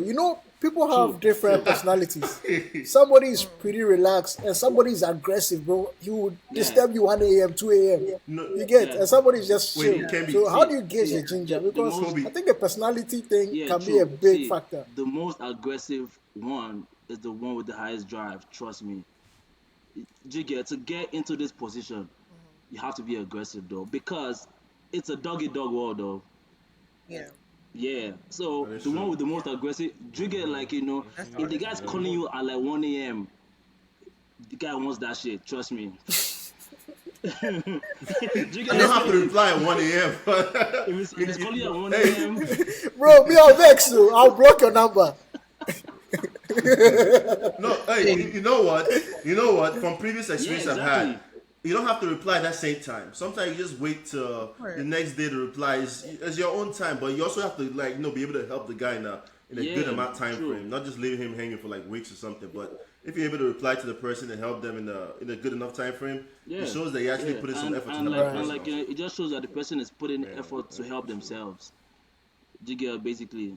Speaker 5: people
Speaker 4: True,
Speaker 5: have different
Speaker 4: true.
Speaker 5: personalities. Somebody is
Speaker 2: Mm.
Speaker 5: pretty relaxed, and somebody is aggressive, bro. He would
Speaker 4: Yeah,
Speaker 5: disturb you 1 a.m., 2 a.m.
Speaker 3: No,
Speaker 5: You get,
Speaker 4: yeah.
Speaker 5: and somebody is just
Speaker 3: wait,
Speaker 5: chill.
Speaker 2: Yeah.
Speaker 3: Kembi,
Speaker 5: So how
Speaker 4: See,
Speaker 5: do you gauge
Speaker 4: see,
Speaker 5: the ginger?
Speaker 4: the
Speaker 5: Because
Speaker 4: most,
Speaker 5: I
Speaker 3: Kobe.
Speaker 5: think the personality thing
Speaker 4: yeah,
Speaker 5: can be a
Speaker 4: true.
Speaker 5: big
Speaker 4: See,
Speaker 5: factor.
Speaker 4: the most aggressive one is the one with the highest drive. Trust me. Jigga, to get into this position,
Speaker 2: Hmm.
Speaker 4: you have to be aggressive though, because it's a doggy dog world though.
Speaker 2: Yeah.
Speaker 4: Yeah. So
Speaker 3: That is
Speaker 4: the one
Speaker 3: true.
Speaker 4: with the most
Speaker 2: Yeah.
Speaker 4: aggressive, Jigga, like
Speaker 2: That's
Speaker 4: if the
Speaker 2: honest.
Speaker 4: guy's
Speaker 3: Yeah.
Speaker 4: calling you at like 1 a.m., the guy wants that shit. Trust me. Jigga,
Speaker 3: You don't have
Speaker 2: Honestly.
Speaker 3: to reply at 1 a.m.
Speaker 4: if it's calling you at 1
Speaker 3: Hey,
Speaker 4: a.m.,
Speaker 5: Bro, me, I'll vex you. I'll block your number.
Speaker 3: no, hey,
Speaker 2: Hey.
Speaker 3: you know what? You know what? From previous
Speaker 4: yeah,
Speaker 3: experience I've had,
Speaker 4: exactly.
Speaker 3: you don't have to reply that same time. Sometimes you just wait
Speaker 2: Of
Speaker 3: till the
Speaker 2: course.
Speaker 3: next day to reply. It's your own time, but you also have to be able to help the guy in a good
Speaker 4: Yeah,
Speaker 3: amount time
Speaker 4: true.
Speaker 3: frame, not just leaving him hanging for like weeks or something. But if you're able to reply to the person and help them in a good enough time frame, it
Speaker 4: Yeah,
Speaker 3: shoes that you actually
Speaker 4: yeah,
Speaker 3: put in some effort to
Speaker 4: and
Speaker 3: help the
Speaker 4: like
Speaker 5: Right.
Speaker 4: and
Speaker 3: person
Speaker 4: like
Speaker 3: also.
Speaker 4: it just shows that the person is putting
Speaker 3: Yeah,
Speaker 4: effort to help
Speaker 3: absolutely.
Speaker 4: themselves. Jigga, basically.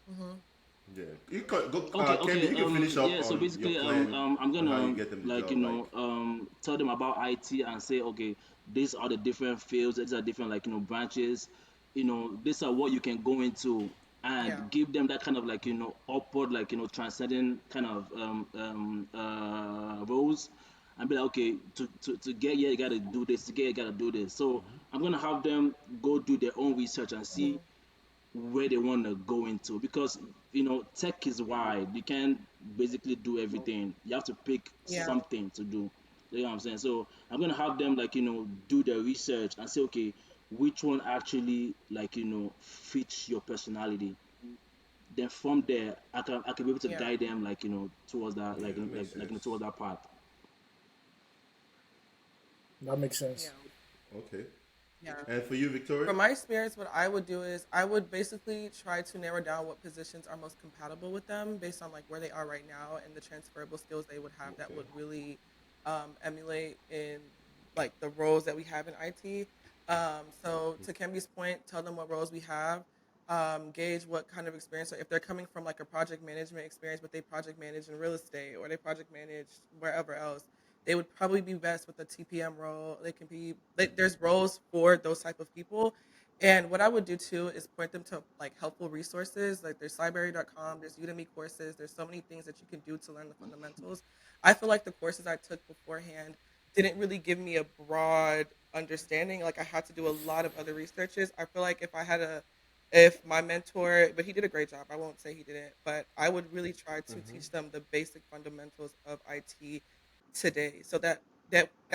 Speaker 2: Hmm.
Speaker 3: Yeah, you can go,
Speaker 4: Okay,
Speaker 3: Kembi.
Speaker 4: okay.
Speaker 3: You can finish up
Speaker 4: Yeah. So
Speaker 3: on your
Speaker 4: basically,
Speaker 3: plan
Speaker 4: I'm
Speaker 3: on how you
Speaker 4: gonna
Speaker 3: get them the
Speaker 4: like
Speaker 3: job. Like,
Speaker 4: tell them about IT and say, okay, these are the different fields. These are different like branches. These are what you can go into,
Speaker 2: Yeah.
Speaker 4: and give them that kind of like upward like transcending kind of roles, and be like, okay, to get here you gotta do this. To get here you gotta do this. So I'm gonna have them go do their own research and see
Speaker 2: Hmm.
Speaker 4: where they want to go into, because tech is wide. You can't basically do everything. You have to pick
Speaker 2: Yeah.
Speaker 4: something to do. You know what I'm saying? So I'm gonna have them like do their research and say, okay, which one actually like fits your personality. Then from there I can be able to
Speaker 2: Yeah.
Speaker 4: guide them like towards that
Speaker 3: yeah,
Speaker 4: like
Speaker 3: that makes sense.
Speaker 4: towards that path.
Speaker 5: That makes sense.
Speaker 2: Yeah.
Speaker 3: Okay.
Speaker 2: Yeah.
Speaker 3: And for you, Victoria?
Speaker 2: From my experience, what I would do is I would basically try to narrow down what positions are most compatible with them based on like where they are right now and the transferable skills they would have that
Speaker 3: Okay.
Speaker 2: would really emulate in like the roles that we have in IT. So to Kemi's point, tell them what roles we have, gauge what kind of experience. So if they're coming from like a project management experience, but they project manage in real estate or they project manage wherever else, they would probably be best with a TPM role. They can be like there's roles for those type of people. And what I would do too is point them to like helpful resources. Like there's cybersecurity.com, there's Udemy courses, there's so many things that you can do to learn the fundamentals. I feel like the courses I took beforehand didn't really give me a broad understanding. Like I had to do a lot of other researches. I feel like if my mentor, but he did a great job. I won't say he didn't, but I would really try to teach them the basic fundamentals of IT today so that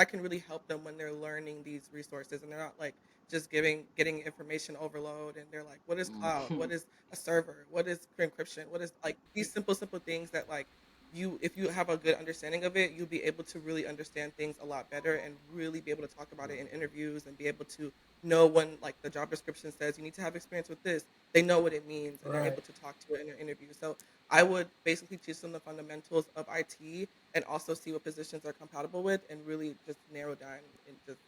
Speaker 2: can really help them when they're learning these resources and they're not like just getting information overload and they're like what is cloud, what is a server, what is encryption, what is like these simple things that like you if you have a good understanding of it you'll be able to really understand things a lot better and really be able to talk about it in interviews and be able to know when like the job description says you need to have experience with this, they know what it means and they're
Speaker 5: Right.
Speaker 2: able to talk to it in their interview. So I would basically teach them the fundamentals of IT and also see what positions they're compatible with and really just narrow down and just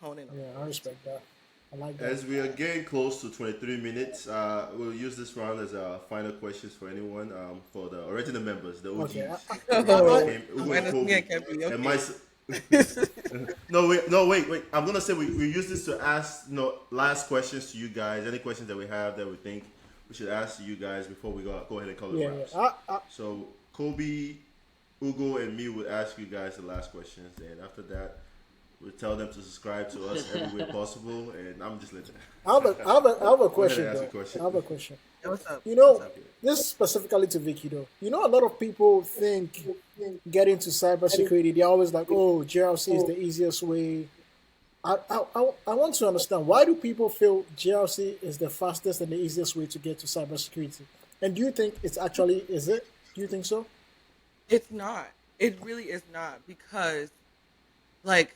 Speaker 2: hone in on
Speaker 5: Yeah, I
Speaker 2: those two.
Speaker 5: respect that. I like that.
Speaker 3: As we are getting close to 23 minutes, we'll use this round as our final questions for anyone, for the original members, the
Speaker 5: Okay.
Speaker 3: OGs,
Speaker 2: Oh,
Speaker 3: Ugo and
Speaker 2: minus me
Speaker 3: Kobe,
Speaker 2: and Kempi.
Speaker 3: and
Speaker 2: Okay.
Speaker 3: no, wait, no, wait. I'm gonna say we use this to ask last questions to you guys. Any questions that we have that we think we should ask to you guys before we go ahead and call it
Speaker 5: Yeah, yeah.
Speaker 3: wraps.
Speaker 5: I,
Speaker 3: So Kobe, Ugo, and me would ask you guys the last questions, and after that, we'll tell them to subscribe to us every way possible. And I'm just letting.
Speaker 5: I have a
Speaker 3: Go ahead and
Speaker 5: question
Speaker 3: ask a
Speaker 5: though.
Speaker 3: question.
Speaker 5: I have a question.
Speaker 2: Yeah, what's up?
Speaker 5: You
Speaker 2: What's
Speaker 5: know,
Speaker 2: up?
Speaker 5: this specifically to Vicky though. A lot of people think getting to cybersecurity, they're always like, oh, GRC is the easiest way. I want to understand, why do people feel GRC is the fastest and the easiest way to get to cybersecurity? And do you think it's actually, is it? Do you think so?
Speaker 2: It's not. It really is not because like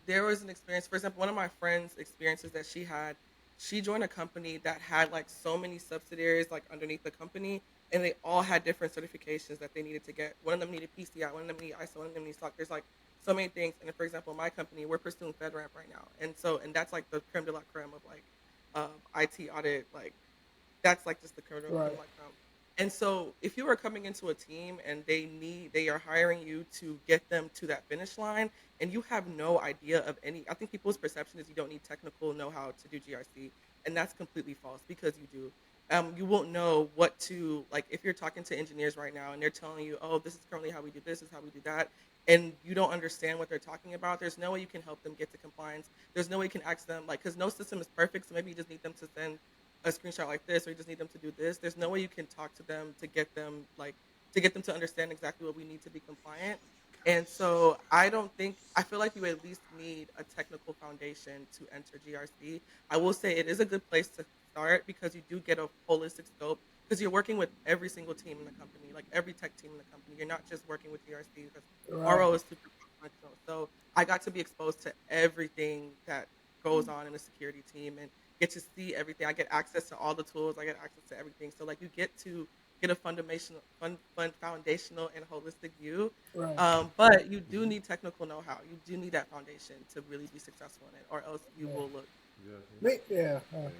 Speaker 2: there was an experience, for example, one of my friends experiences that she had, she joined a company that had like so many subsidiaries like underneath the company and they all had different certifications that they needed to get. One of them needed PCI, one of them needed ISO, one of them needed SOC. There's like so many things. And for example, my company, we're pursuing FedRAMP right now. And that's like the creme de la creme of like IT audit. Like that's like just the creme de
Speaker 5: Right.
Speaker 2: la creme. And so if you are coming into a team and they are hiring you to get them to that finish line and you have no idea of any, I think people's perception is you don't need technical know-how to do GRC, and that's completely false because you do. You won't know what to, like, if you're talking to engineers right now and they're telling you, oh, this is currently how we do this is how we do that, and you don't understand what they're talking about, there's no way you can help them get to compliance. There's no way you can ask them, like, because no system is perfect, so maybe you just need them to send a screenshot like this, or you just need them to do this. There's no way you can talk to them to get them, like, to get them to understand exactly what we need to be compliant. And so I don't think, I feel like you at least need a technical foundation to enter GRC. I will say it is a good place to start because you do get a holistic scope because you're working with every single team in the company, like every tech team in the company. You're not just working with GRC because
Speaker 5: Right,
Speaker 2: RO is super functional. So I got to be exposed to everything that goes on in a security team and get to see everything. I get access to all the tools. I get access to everything. So like you get to get a foundational and holistic view.
Speaker 5: right.
Speaker 2: But you do need technical know-how. You do need that foundation to really be successful in it, or else you
Speaker 5: Yeah.
Speaker 2: will look.
Speaker 3: Yeah.
Speaker 5: Me, yeah.
Speaker 3: Yeah. And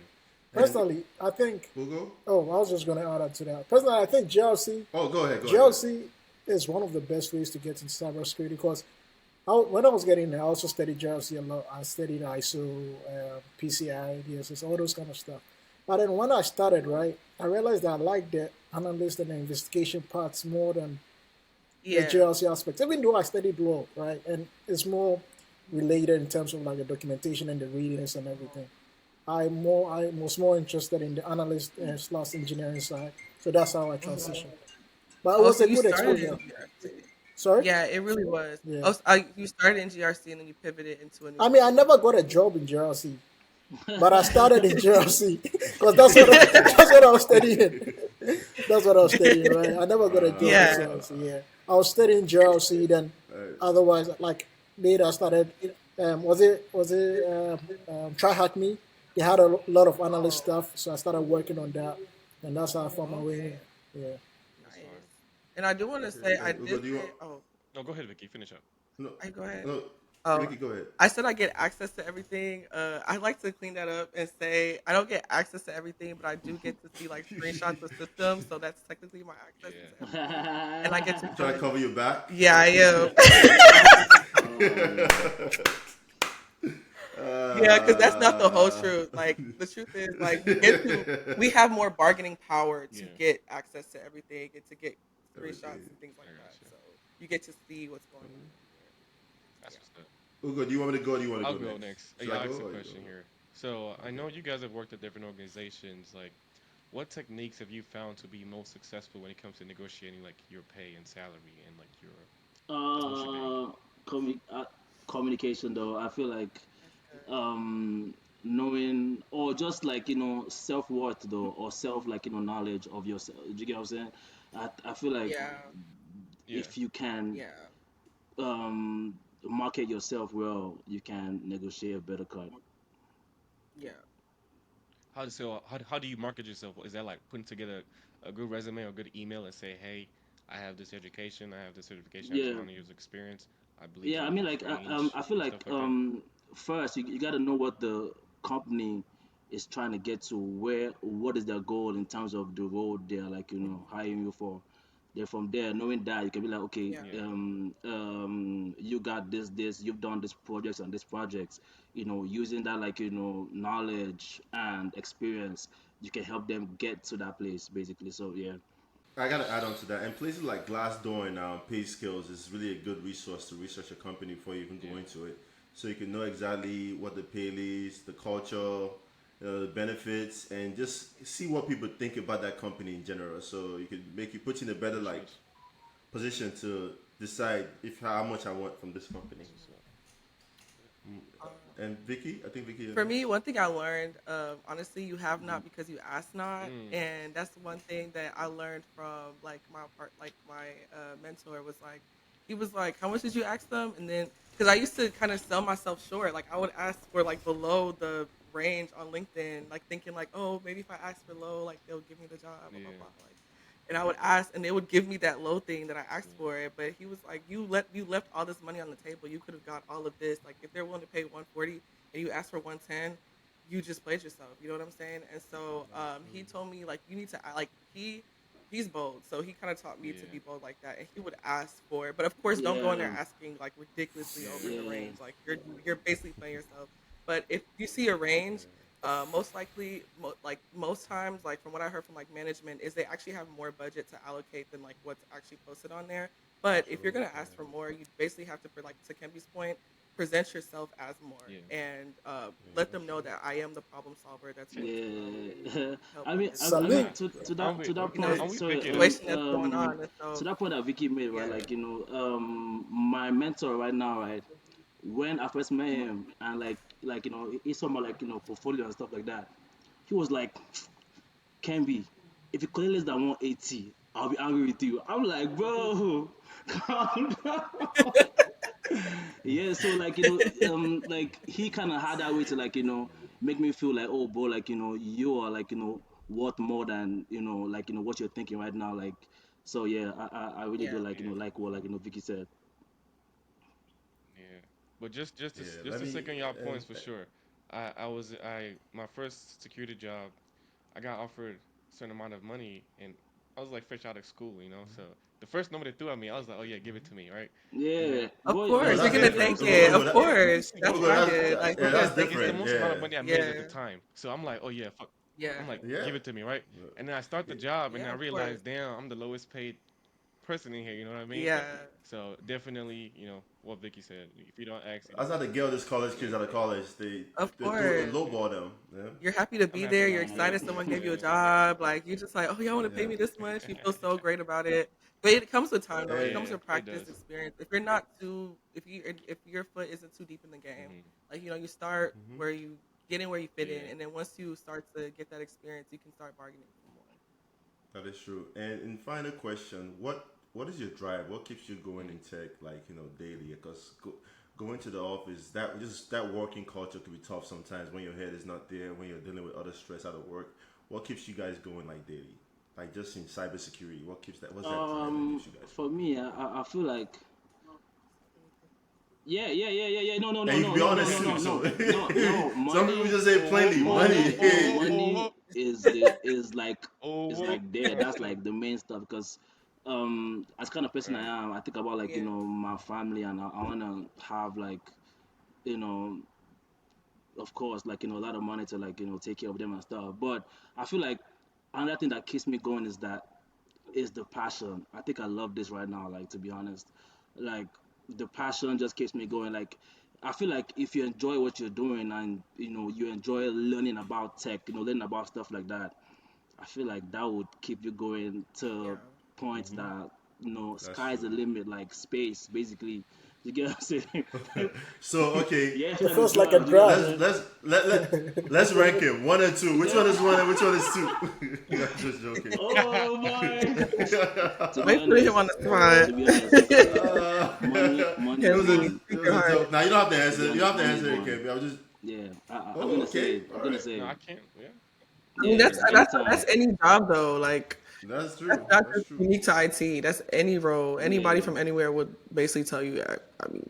Speaker 5: Personally, I think.
Speaker 3: Hugo?
Speaker 5: Oh, I was just going to add on to that. Personally, I think GLC
Speaker 3: Oh, go ahead. Go ahead.
Speaker 5: GLC is one of the best ways to get into cybersecurity because when I was getting there, I also studied GRC a lot. I studied ISO, PCI, DSS, all those kind of stuff. But then when I started, right, I realized that I liked the analyst and the investigation parts more than the
Speaker 2: Yeah.
Speaker 5: GRC aspects, even though I studied law, right, and it's more related in terms of like the documentation and the readings and everything. I was more interested in the analyst slash engineering side, so that's how I
Speaker 2: Mhm.
Speaker 5: transitioned. But it
Speaker 2: Oh,
Speaker 5: was
Speaker 2: so
Speaker 5: a
Speaker 2: you
Speaker 5: good
Speaker 2: started in
Speaker 5: exposure.
Speaker 2: GRC.
Speaker 5: Sorry.
Speaker 2: Yeah, it really was.
Speaker 5: Yeah.
Speaker 2: Oh, so, you started in GRC and then you pivoted into a new
Speaker 5: I mean, I
Speaker 2: field.
Speaker 5: never got a job in GRC, but I started in GRC because that's what I was studying. That's what I was studying, right? I never got a job in
Speaker 2: Yeah.
Speaker 5: GRC. Yeah, I was studying GRC. Then, otherwise, like later, I started. Was it Try Hack Me? They had a lot of analyst
Speaker 2: Oh,
Speaker 5: stuff, so I started working on that, and that's how I found my way
Speaker 2: okay.
Speaker 5: in. Yeah.
Speaker 1: That's hard.
Speaker 2: Nice. And I do want to
Speaker 3: Okay.
Speaker 2: say I
Speaker 3: And Hugo,
Speaker 2: did
Speaker 3: do you want?
Speaker 2: get. Oh,
Speaker 1: No, go ahead, Vicky. Finish up.
Speaker 3: No,
Speaker 2: I go ahead.
Speaker 3: no.
Speaker 2: Oh,
Speaker 3: Vicky, go ahead.
Speaker 2: I said I get access to everything. I like to clean that up and say I don't get access to everything, but I do get to see like screenshots of systems, so that's technically my access into
Speaker 1: Yeah.
Speaker 2: everything, and I get to
Speaker 3: You trying to
Speaker 2: join.
Speaker 3: cover your back?
Speaker 2: Yeah, I am.
Speaker 4: Oh man.
Speaker 2: Yeah, because that's not the whole
Speaker 3: Uh,
Speaker 2: truth. Like the truth is, like we have more bargaining power to
Speaker 1: Yeah.
Speaker 2: get access to everything and to get
Speaker 3: Everything.
Speaker 2: screenshots and things
Speaker 1: I
Speaker 2: like that.
Speaker 1: got you.
Speaker 2: So you get to see what's going on in here.
Speaker 1: That's
Speaker 2: Yeah.
Speaker 1: what's up.
Speaker 3: Hugo, do you want me to go or do you want to
Speaker 1: I'll
Speaker 3: go
Speaker 1: go
Speaker 3: next?
Speaker 1: next.
Speaker 3: Should
Speaker 1: Yeah,
Speaker 3: I
Speaker 1: I'll
Speaker 3: go
Speaker 1: ask a
Speaker 3: or you
Speaker 1: question
Speaker 3: go?
Speaker 1: here. So I
Speaker 3: Okay.
Speaker 1: know you guys have worked at different organizations. Like, what techniques have you found to be most successful when it comes to negotiating like your pay and salary and like your the whole shebang?
Speaker 4: uh, commu- uh Communication though, I feel like
Speaker 2: That's good.
Speaker 4: um knowing or just like self-worth though, or self like knowledge of yourself. Do you get what I'm saying? I feel like
Speaker 2: Yeah.
Speaker 1: Yeah.
Speaker 4: if you can
Speaker 2: Yeah.
Speaker 4: market yourself well, you can negotiate a better cut.
Speaker 2: Yeah.
Speaker 1: How do you market yourself? Is that like putting together a good resume or a good email and say, hey, I have this education, I have this certification, I have this
Speaker 4: Yeah.
Speaker 1: amount of years of experience. I believe
Speaker 4: Yeah, I
Speaker 1: I'm
Speaker 4: mean,
Speaker 1: worth
Speaker 4: like,
Speaker 1: range
Speaker 4: I feel
Speaker 1: and stuff
Speaker 4: like
Speaker 1: like that.
Speaker 4: first you got to know what the company is trying to get to, what is their goal in terms of the role they're like hiring you for. Then from there, knowing that, you can be like, okay,
Speaker 2: Yeah.
Speaker 1: Yeah.
Speaker 4: you got this, you've done this projects and this projects, using that like knowledge and experience, you can help them get to that place basically. So yeah.
Speaker 3: I gotta add on to that. And places like Glassdoor and Pay Skills is really a good resource to research a company before you even go
Speaker 1: Yeah.
Speaker 3: into it, so you can know exactly what the pay is, the culture, the benefits, and just see what people think about that company in general. So you can make you put you in a better
Speaker 1: That's
Speaker 3: like
Speaker 1: what's
Speaker 3: position to decide if how much I want from this company.
Speaker 1: that's what's up.
Speaker 3: And Vicky, I think Vicky, you're
Speaker 2: For
Speaker 3: next.
Speaker 2: me, one thing I learned, honestly, you have not because you ask not,
Speaker 1: Mm.
Speaker 2: and that's one thing that I learned from like my mentor was like, he was like, "How much did you ask them?" And then, because I used to kind of sell myself short, like I would ask for like below the range on LinkedIn, like thinking like, "Oh, maybe if I ask for low, like they'll give me the job," blah blah
Speaker 1: Yeah.
Speaker 2: blah, like. And I would ask, and they would give me that low thing that I asked
Speaker 1: Yeah.
Speaker 2: for it. But he was like, you left all this money on the table. You could have got all of this. Like if they're willing to pay 140 and you ask for 110, you just played yourself. You know what I'm saying? And so he told me like you need to like he's bold, so he kind of taught me to
Speaker 1: Yeah.
Speaker 2: be bold like that, and he would ask for it. But of course, don't go in there
Speaker 4: Yeah,
Speaker 2: asking like ridiculously over
Speaker 1: Yeah.
Speaker 2: the
Speaker 4: yeah,
Speaker 2: range. Like you're basically playing yourself. But if you see a range, most likely, like most times, like from what I heard from like management, is they actually have more budget to allocate than like what's actually posted on there. But if you're
Speaker 3: True.
Speaker 2: gonna ask for more, you basically have to, for like to Kempi's point, present yourself as more
Speaker 1: Yeah.
Speaker 2: and
Speaker 3: Yeah,
Speaker 2: let
Speaker 3: that's
Speaker 2: them know
Speaker 3: true.
Speaker 2: that I am the problem solver that's going to
Speaker 4: yeah.
Speaker 2: help
Speaker 4: I
Speaker 2: with
Speaker 4: mean,
Speaker 2: this,
Speaker 4: I mean,
Speaker 5: Salute.
Speaker 1: Nah,
Speaker 4: to
Speaker 1: I'm
Speaker 4: that
Speaker 1: with
Speaker 4: to that
Speaker 2: you know,
Speaker 4: point.
Speaker 1: I'm with
Speaker 4: Sorry,
Speaker 1: Vicky though.
Speaker 2: situation that's going on. And
Speaker 4: to
Speaker 2: so,
Speaker 4: that point that Vicky made, right?
Speaker 2: yeah,
Speaker 4: Like, my mentor right now, right? When I first met
Speaker 2: mhm,
Speaker 4: him, and he saw my portfolio and stuff like that. He was like, Kembi, if you collect less than 180, I'll be angry with you. I'm like, bro, calm down. Yeah, so like he kind of had that way to make me feel like, oh, bro, like you are worth more than what you're thinking right now. Like, so yeah, I really do
Speaker 2: yeah,
Speaker 1: Yeah.
Speaker 4: like what Vicky said.
Speaker 1: Yeah. But just to
Speaker 3: Yeah,
Speaker 1: just
Speaker 3: let
Speaker 1: to
Speaker 3: me
Speaker 1: second y'all
Speaker 3: and
Speaker 1: points for sure. I my first security job, I got offered a certain amount of money, and I was like fresh out of school, you know. So the first number they threw at me, I was like, oh yeah, give it to me, right? And then
Speaker 4: Yeah,
Speaker 2: of
Speaker 4: boy,
Speaker 3: oh,
Speaker 2: course you're
Speaker 3: that's
Speaker 2: gonna
Speaker 3: different.
Speaker 2: take
Speaker 3: So
Speaker 2: it. Of
Speaker 3: that,
Speaker 1: yeah,
Speaker 2: course,
Speaker 1: obviously,
Speaker 2: that's
Speaker 3: oh,
Speaker 2: what I
Speaker 3: that's
Speaker 2: did. Like
Speaker 3: yeah,
Speaker 2: you're
Speaker 1: but
Speaker 2: gonna
Speaker 3: that's
Speaker 1: it's
Speaker 2: take
Speaker 1: it's the
Speaker 2: it.
Speaker 3: different.
Speaker 1: most amount of
Speaker 3: Yeah,
Speaker 1: money I made at the
Speaker 2: Yeah,
Speaker 1: time. So I'm like, oh yeah, fuck. I'm
Speaker 2: yeah,
Speaker 1: like,
Speaker 3: yeah,
Speaker 1: give it to me, right? And then I start the job, and
Speaker 2: yeah.
Speaker 1: I
Speaker 2: Of course.
Speaker 1: realize, damn, I'm the lowest paid person in here. You know what I mean?
Speaker 2: Yeah,
Speaker 1: So definitely, what Vicky said. If you don't ask,
Speaker 3: I was at the girl this college
Speaker 1: yeah,
Speaker 3: kids out of college. They
Speaker 2: of
Speaker 3: they threw
Speaker 2: course.
Speaker 3: it lowball them. Yeah,
Speaker 2: You're happy to
Speaker 1: I'm
Speaker 2: be
Speaker 1: happy
Speaker 2: there.
Speaker 1: to
Speaker 2: You're
Speaker 1: be here.
Speaker 2: excited someone gave you a
Speaker 1: Yeah,
Speaker 2: job. Like you just like, oh, y'all want to pay
Speaker 3: yeah,
Speaker 2: me this much. You feel so great about it. But it comes with time though. It
Speaker 3: and
Speaker 2: comes
Speaker 1: yeah,
Speaker 2: with
Speaker 1: it
Speaker 2: practice,
Speaker 1: does.
Speaker 2: experience. If you're not too, if your foot isn't too deep in the game,
Speaker 1: Hmm.
Speaker 2: like you start
Speaker 3: hmm
Speaker 2: where you get in where you fit in,
Speaker 1: Yeah,
Speaker 2: and then once you start to get that experience, you can start bargaining for more.
Speaker 3: that is true. And in final question, what is your drive? What keeps you going in tech, like daily? Because going to the office, that just that working culture can be tough sometimes when your head is not there, when you're dealing with other stress out of work. What keeps you guys going like daily? Like just in cybersecurity, what keeps that? What's that drive that keeps you guys
Speaker 4: For
Speaker 3: going?
Speaker 4: me, I feel like yeah. No, no, no,
Speaker 3: And you can
Speaker 4: no,
Speaker 3: be
Speaker 4: no, no, no,
Speaker 3: honest too.
Speaker 4: no,
Speaker 3: So
Speaker 4: no, no, no.
Speaker 3: some people
Speaker 4: Money,
Speaker 3: just say plainly, money.
Speaker 4: money is like
Speaker 1: oh,
Speaker 4: there. That's like the main stuff because as kind of person I
Speaker 1: right.
Speaker 4: am, I think about
Speaker 2: Yeah,
Speaker 4: my family and I wanna have you know of course a lot of money to take care of them and stuff. But I feel like another thing that keeps me going is the passion. I think I love this right now, like to be honest. Like the passion just keeps me going. Like I feel like if you enjoy what you're doing and you enjoy learning about tech, learning about stuff like that, I feel like that would keep you going to
Speaker 2: yeah,
Speaker 4: points
Speaker 3: hmm
Speaker 4: that
Speaker 3: That's
Speaker 4: sky's
Speaker 3: true.
Speaker 4: the limit, like space, basically. You get what I'm saying?
Speaker 3: So okay,
Speaker 4: Yeah,
Speaker 5: It
Speaker 4: the
Speaker 5: feels like a
Speaker 4: drive. You get what I'm
Speaker 5: drag.
Speaker 3: let's
Speaker 4: saying?
Speaker 3: let's let let let's rank him one and two. Which one is one and which one is two? I'm just joking.
Speaker 4: Oh boy. To be
Speaker 2: might put him on
Speaker 4: honest,
Speaker 2: the spot.
Speaker 4: to be honest, money
Speaker 3: It
Speaker 4: is
Speaker 3: was
Speaker 2: Kemby,
Speaker 3: a
Speaker 4: one.
Speaker 3: it
Speaker 2: speak
Speaker 3: was
Speaker 2: your
Speaker 3: a
Speaker 2: heart.
Speaker 3: joke. Now you don't have to
Speaker 4: To
Speaker 3: answer.
Speaker 4: be
Speaker 3: You don't
Speaker 4: honest,
Speaker 3: have to
Speaker 4: money is
Speaker 3: answer it,
Speaker 4: one.
Speaker 3: KB. I was just
Speaker 4: Yeah, I'm
Speaker 3: oh
Speaker 4: gonna say
Speaker 3: okay,
Speaker 4: it.
Speaker 3: all
Speaker 4: I'm gonna
Speaker 3: right.
Speaker 4: say
Speaker 1: No,
Speaker 4: it.
Speaker 1: I can't. Yeah,
Speaker 2: I mean,
Speaker 4: Yeah,
Speaker 2: that's
Speaker 4: anytime.
Speaker 2: any job though. Like
Speaker 3: That's
Speaker 2: that's
Speaker 3: true.
Speaker 2: not
Speaker 3: That's
Speaker 2: just
Speaker 3: true.
Speaker 2: unique to IT. That's any role. Anybody
Speaker 4: Yeah.
Speaker 2: from anywhere would basically tell you. I mean,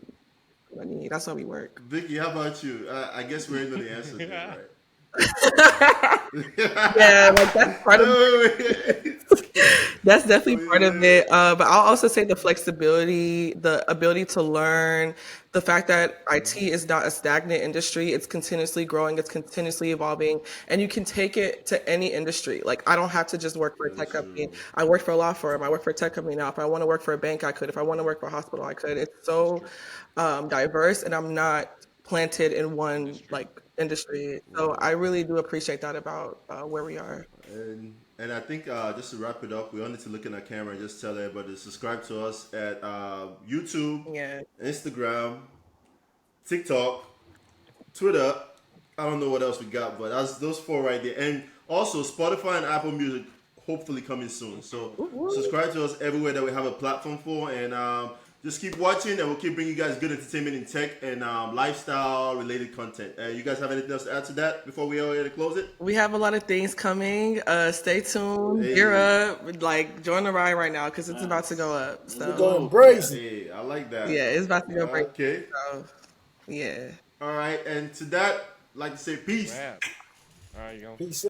Speaker 2: money. That's how we work.
Speaker 3: Vicky, how about you? I guess we ain't know the answers yet,
Speaker 1: yeah.
Speaker 3: right?
Speaker 2: Yeah, like that's part of
Speaker 3: Wait, wait, wait.
Speaker 2: that's
Speaker 3: Oh,
Speaker 2: definitely part of
Speaker 3: yeah.
Speaker 2: it. But I'll also say the flexibility, the ability to learn, the fact that IT is not a stagnant industry. It's continuously growing, it's continuously evolving, and you can take it to any industry. Like I don't have to just work for a
Speaker 3: That
Speaker 2: tech
Speaker 3: is
Speaker 2: company.
Speaker 3: true.
Speaker 2: I work for a law firm. I work for a tech company now. If I want to work for a bank, I could. If I want to work for a hospital, I could. It's
Speaker 1: That's
Speaker 2: so
Speaker 1: true.
Speaker 2: diverse, and I'm not planted in
Speaker 1: That's
Speaker 2: one
Speaker 1: true.
Speaker 2: like industry. So
Speaker 3: Yeah.
Speaker 2: I really do appreciate that about where we are.
Speaker 3: And I think just to wrap it up, we all need to look in our camera and just tell everybody to subscribe to us at YouTube,
Speaker 2: Yeah.
Speaker 3: Instagram, TikTok, Twitter. I don't know what else we got, but that's those four right there. And also Spotify and Apple Music, hopefully coming soon.
Speaker 1: Okay.
Speaker 3: So
Speaker 2: Woo woo.
Speaker 3: subscribe to us everywhere that we have a platform for, and just keep watching, and we'll keep bringing you guys good entertainment in tech and lifestyle related content. You guys have anything else to add to that before we all here to close it?
Speaker 2: We have a lot of things coming. Stay tuned. Gear
Speaker 3: Hey,
Speaker 2: up. Like join the ride right now because it's about to go
Speaker 4: Yes.
Speaker 2: up.
Speaker 4: Let's
Speaker 5: We're
Speaker 2: So
Speaker 5: going
Speaker 4: go.
Speaker 5: brazen.
Speaker 3: hey, I like
Speaker 2: yeah,
Speaker 3: that.
Speaker 2: it's about to go break.
Speaker 3: Okay,
Speaker 2: So yeah.
Speaker 3: all right, and to that, I'd like to say peace.
Speaker 1: Rap. All right, you go.
Speaker 5: Peace